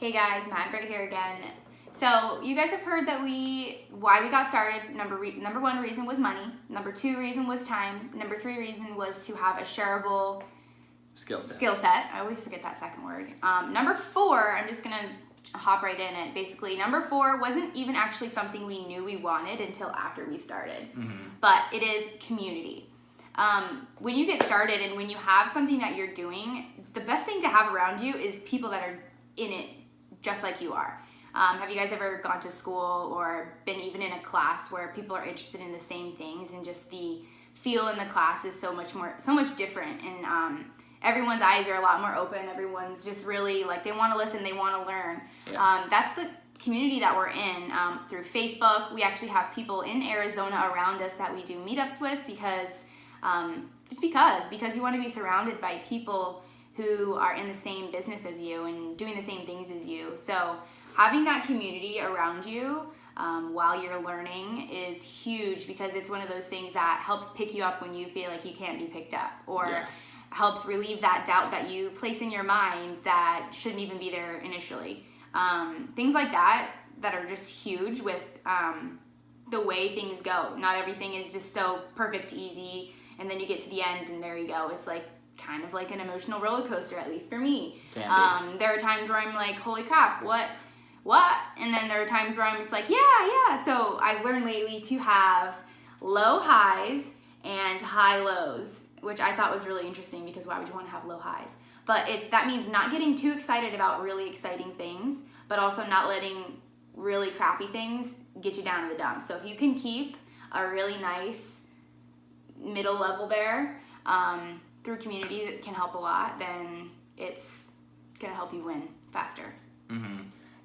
Hey guys, Matt and Britt here again. So you guys have heard that why we got started. Number one reason was money. Number two reason was time. Number three reason was to have a shareable skill set. I always forget that second word. Number four, I'm just gonna hop right in it. Basically, number four wasn't even actually something we knew we wanted until after we started. But it is community. When you get started and when you have something that you're doing, the best thing to have around you is people that are in it just like you are. Have you guys ever gone to school or been even in a class where people are interested in the same things, and just the feel in the class is so much different, and everyone's eyes are a lot more open. Everyone's just really like, they want to listen, they want to learn. Yeah. That's the community that we're in. Through Facebook, we actually have people in Arizona around us that we do meetups with because you want to be surrounded by people who are in the same business as you and doing the same things as you. So having that community around you while you're learning is huge, because it's one of those things that helps pick you up when you feel like you can't be picked up, or helps relieve that doubt that you place in your mind that shouldn't even be there initially. Things like that are just huge with the way things go. Not everything is just so perfect, easy, and then you get to the end and there you go. It's like kind of like an emotional roller coaster, at least for me. There are times where I'm like, holy crap, what? And then there are times where I'm just like, yeah. So I've learned lately to have low highs and high lows, which I thought was really interesting, because why would you want to have low highs? But that means not getting too excited about really exciting things, but also not letting really crappy things get you down in the dumps. So if you can keep a really nice middle level there, through community that can help a lot, then it's gonna help you win faster.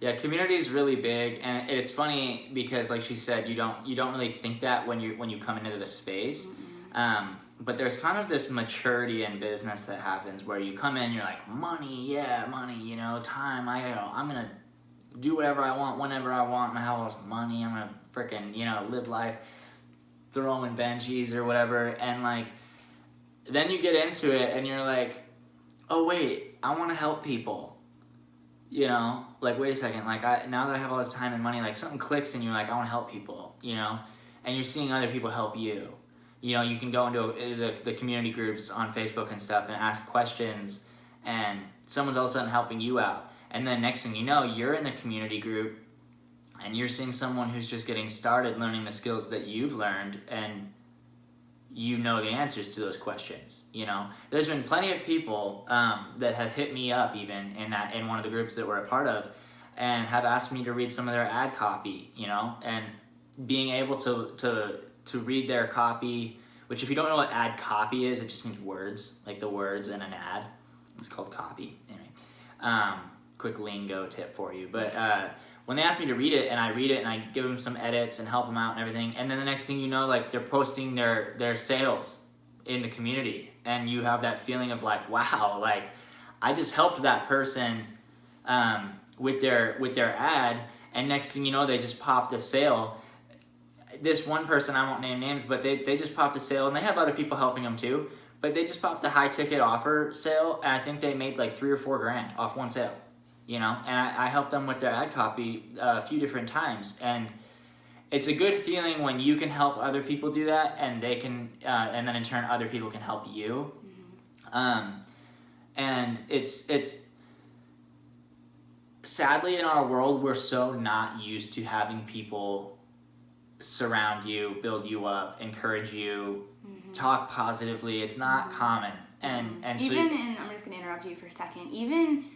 Yeah, community is really big, and it's funny because, like she said, you don't really think that when you come into the space. But there's kind of this maturity in business that happens where you come in, you're like, money, time. I'm gonna do whatever I want, whenever I want. My house, money. I'm gonna freaking live life, throwing Benjis or whatever, and like. Then you get into it and you're like, oh wait, I want to help people. Like, wait a second, like now that I have all this time and money, like something clicks and you're like, I want to help people, and you're seeing other people help you. You can go into the community groups on Facebook and stuff and ask questions, and someone's all of a sudden helping you out. And then next thing you know, you're in the community group and you're seeing someone who's just getting started learning the skills that you've learned, and the answers to those questions. There's been plenty of people that have hit me up even in one of the groups that we're a part of, and have asked me to read some of their ad copy, and being able to read their copy, which, if you don't know what ad copy is, it just means words, like the words in an ad. It's called copy. Anyway, quick lingo tip for you. But when they ask me to read it, and I read it, and I give them some edits and help them out and everything, and then the next thing you know, like, they're posting their sales in the community, and you have that feeling of like, wow, like, I just helped that person with their ad, and next thing you know, they just popped a sale. This one person, I won't name names, but they just popped a sale, and they have other people helping them too, but they just popped a high ticket offer sale, and I think they made like $3,000 or $4,000 off one sale. And I helped them with their ad copy a few different times, and it's a good feeling when you can help other people do that, and they can, and then in turn other people can help you. And it's sadly, in our world, we're so not used to having people surround you, build you up, encourage you, talk positively. It's not common, and so I'm just gonna interrupt you for a second.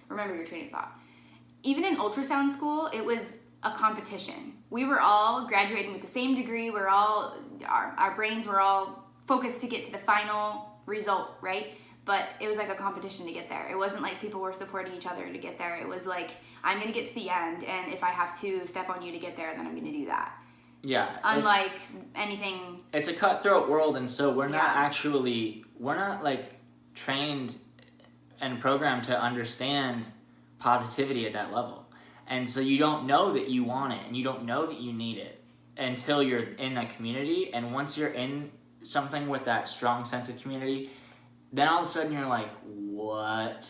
Remember your train of thought. Even in ultrasound school, it was a competition. We were all graduating with the same degree. We're all, our brains were all focused to get to the final result, right? But it was like a competition to get there. It wasn't like people were supporting each other to get there. It was like, I'm gonna get to the end, and if I have to step on you to get there, then I'm gonna do that. Yeah. Unlike anything. It's a cutthroat world, and so we're not like trained and programmed to understand positivity at that level. And so you don't know that you want it, and you don't know that you need it until you're in that community. And once you're in something with that strong sense of community, then all of a sudden you're like, what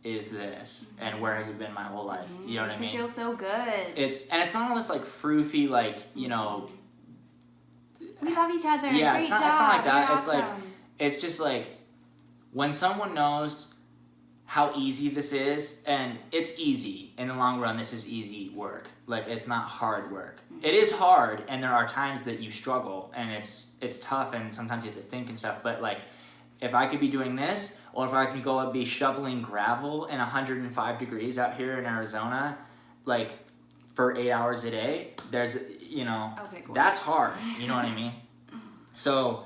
is this, and where has it been my whole life? You know what I mean? Makes you feel so good. It's not all this like froofy, like, you know. We love each other. Yeah, Great it's not job. like that. You're It's like, awesome. it's just like when someone knows how easy this is, and it's easy in the long run. This is easy work. Like, it's not hard work. It is hard, and there are times that you struggle, and it's tough, and sometimes you have to think and stuff. But like, if I could be doing this, or if I could go and be shoveling gravel in 105 degrees out here in Arizona, like for 8 hours a day, there's, you know, Okay, cool. that's hard. You know what I mean? So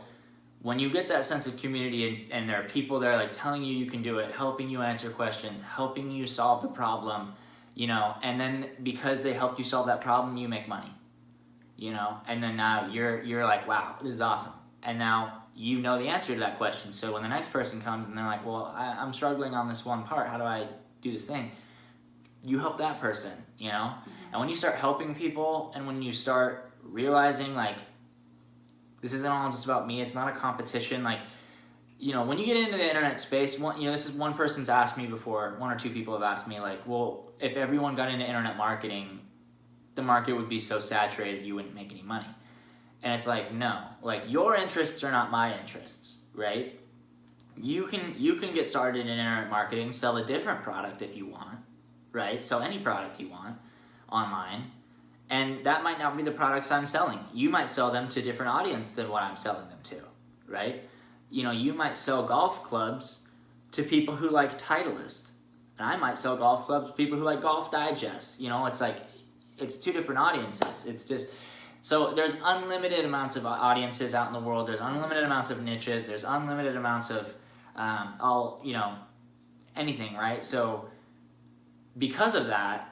when you get that sense of community, and there are people there like telling you can do it, helping you answer questions, helping you solve the problem, you know, and then because they helped you solve that problem, you make money, you know, and then now you're like, wow, this is awesome. And now you know the answer to that question. So when the next person comes and they're like, well, I'm struggling on this one part, how do I do this thing? You help that person, you know? And when you start helping people, and when you start realizing, like, this isn't all just about me, it's not a competition, like, you know, when you get into the internet space, you know, this is one person's asked me before, one or two people have asked me, like, well, if everyone got into internet marketing, the market would be so saturated you wouldn't make any money. And it's like, no, like, your interests are not my interests, right? You can get started in internet marketing, sell a different product if you want, right? Sell any product you want online, and that might not be the products I'm selling. You might sell them to a different audience than what I'm selling them to, right? You know, you might sell golf clubs to people who like Titleist, and I might sell golf clubs to people who like Golf Digest. You know, it's like, it's two different audiences. It's just, so there's unlimited amounts of audiences out in the world. There's unlimited amounts of niches. There's unlimited amounts of you know, anything, right? So because of that,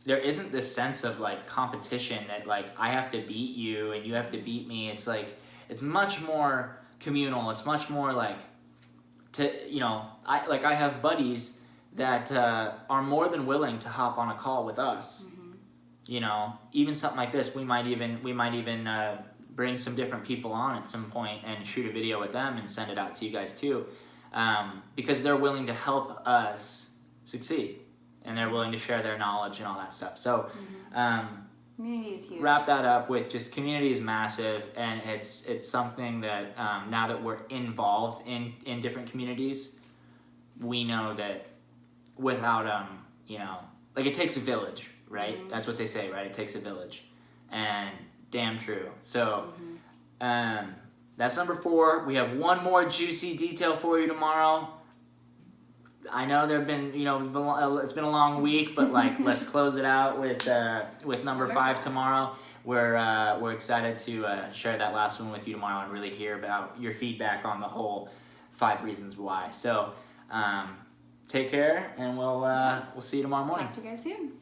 there isn't this sense of like competition that like I have to beat you and you have to beat me. It's like, it's much more communal. It's much more like, you know, I have buddies that are more than willing to hop on a call with us. You know, even something like this, we might even bring some different people on at some point and shoot a video with them and send it out to you guys too, because they're willing to help us succeed, and they're willing to share their knowledge and all that stuff. So Community is huge. wrap that up with just community is massive, and it's something that now that we're involved in different communities, we know that without you know, like, it takes a village, right? That's what they say, right? It takes a village, and damn true. So that's number 4. We have one more juicy detail for you tomorrow. I know there've been, you know, it's been a long week, but like, let's close it out with number 5 tomorrow. We're excited to share that last one with you tomorrow and really hear about your feedback on the whole 5 reasons why. So take care, and we'll see you tomorrow morning. Talk to you guys soon.